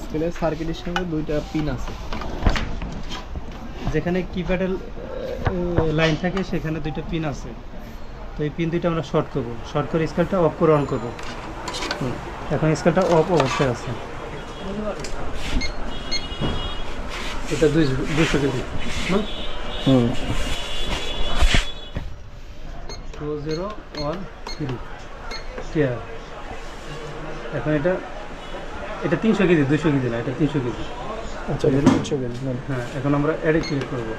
স্কেলের সার্কিটের সঙ্গে দুইটা পিন আছে। যেখানে কিপ্যাডের লাইন থাকে সেখানে দুইটা পিন আছে। তো এই পিন দুইটা আমরা শর্ট করব, শর্ট করে স্কেলটা অফ করে অন করব। এখন স্কেলটা অফ অবস্থায় আছে। এটা 200 কেজি। 2013 ক্লিয়ার। এখন এটা 300 কেজি, 200 কেজি না, এটা 300 কেজি। আচ্ছা, 300 কেজি। হ্যাঁ, এখন আমরা অ্যাডে ক্লিক করবো।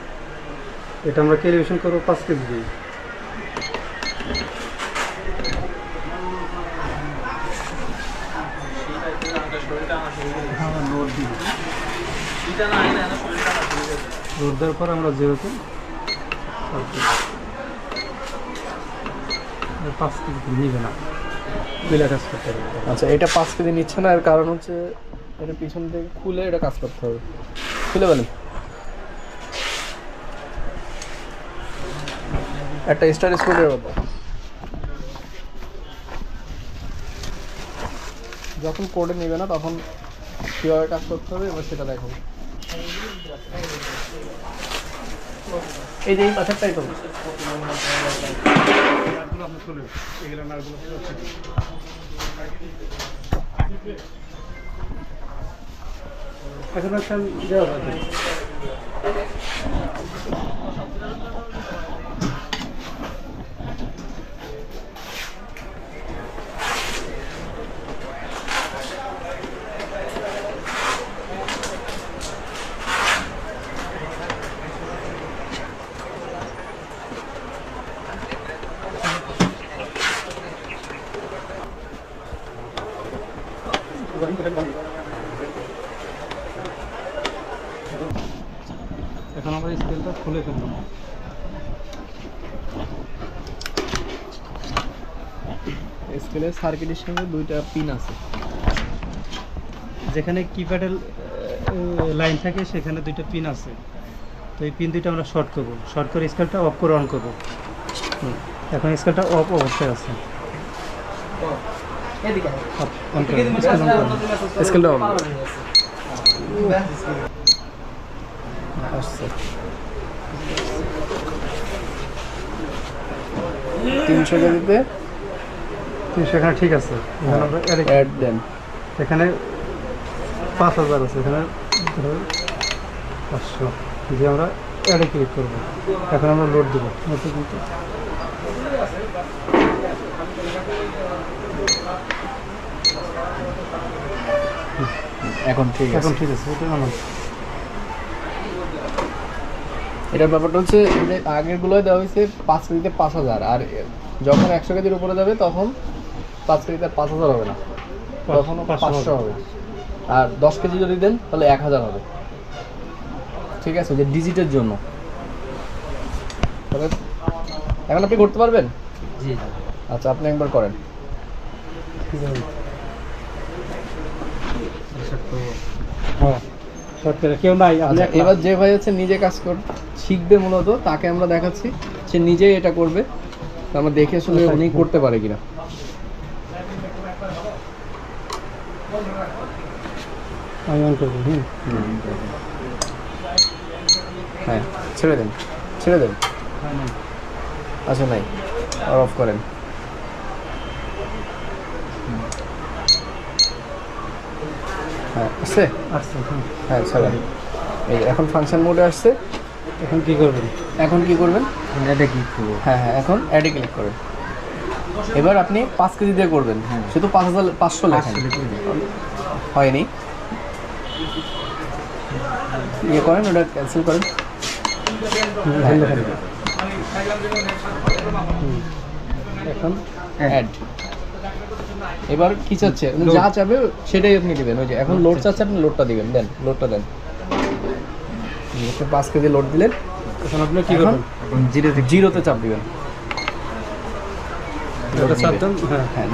এটা আমরা ক্যালিব্রেশন করবো 5 কেজি দিয়ে। লোড দেওয়ার পর আমরা 0-তে 5 কেজি নিবে না, মিলে কাজ করতে হবে। আচ্ছা, এটা 5 কেজি নিচ্ছে না, এর কারণ হচ্ছে এটা পিছন থেকে খুলে এটা কাজ করতে হবে। খুলে বলেন, একটা স্টার স্ক্রুড্রাইভার দাও। যখন কোডে নেবে না তখন কীভাবে কাজ করতে হবে এবার সেটা দেখাবো। এই যে এই পাশেরটাই তো এখন একটা দেওয়া হবে। এখন আমরা স্কেলটা খুলে ফেলব। স্কেলের সার্কিটের সঙ্গে দুইটা পিন আছে। যেখানে কিপ্যাডের লাইন থাকে সেখানে দুইটা পিন আছে। তো এই পিন দুইটা আমরা শর্ট করব, শর্ট করে স্কেলটা অফ করে অন করব। এখন স্কেলটা অফ অবস্থায় আছে। স্কেলটা অন আসছে। 300 কেজিতে 300 এখানে ঠিক আছে। এখানে আমরা অ্যাড দেন। এখানে 5000 আছে, এখানে 500 দিয়ে আমরা অ্যাডে ক্লিক করব। এখন আমরা লোড দেবো। কিন্তু এখন ঠিক আছে। এটা আমার এটার ব্যাপারটা হচ্ছে আগের গুলোয় দেওয়া হয়েছে 5 কেজিতে 5000, আর যখন 100 কেজির উপরে যাবে তখন 5 কেজিতে 5000 হবে না, তখন 500 হবে। আর 10 কেজি যদি দেন তাহলে 1000 হবে। ঠিক আছে, যে ডিজিটের জন্য। তবে এখন আপনি করতে পারবেন? জি। আচ্ছা, আপনি একবার করেন। হ্যাঁ, শর্ট করে কেউ নাই। আচ্ছা, এবার যে ভাই হচ্ছে নিজে কাজ শিখবে মূলত, তাকে আমরা দেখাচ্ছি, সে নিজেই এটা করবে। তো আমরা দেখে আসলে উনি করতে পারে কিনা। আমি অন করবো। হ্যাঁ, ছেড়ে দেন। আচ্ছা, নাই, আর অফ করেন। হ্যাঁ, আসছে। হ্যাঁ, ছাড়েন। এই এখন ফাংশন মোডে আসছে। এখন কি করবেন? অ্যাডে ক্লিক করব। হ্যাঁ, এখন অ্যাডে ক্লিক করেন। এবার আপনি 5 কেজি দিয়ে করবেন, শুধু 5500 লেখেন। হয়নি, ইয়ে করেন, ওটা ক্যান্সেল করেন। এখন অ্যাড। এবার কি চাচ্ছে, যা চাবে সেটাই আপনি দিবেন। ওই যে এখন লোড চাচ্ছে, আপনি লোডটা দিবেন। লোডটা দেন। 5 কেজি লোড দিলেন। এখন আপনি কি করবেন? জিরোতে চাপ দিবেন। হ্যাঁ,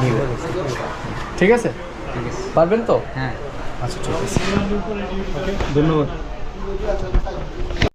ঠিক আছে, পারবেন তো? হ্যাঁ। আচ্ছা, ঠিক আছে। ধন্যবাদ।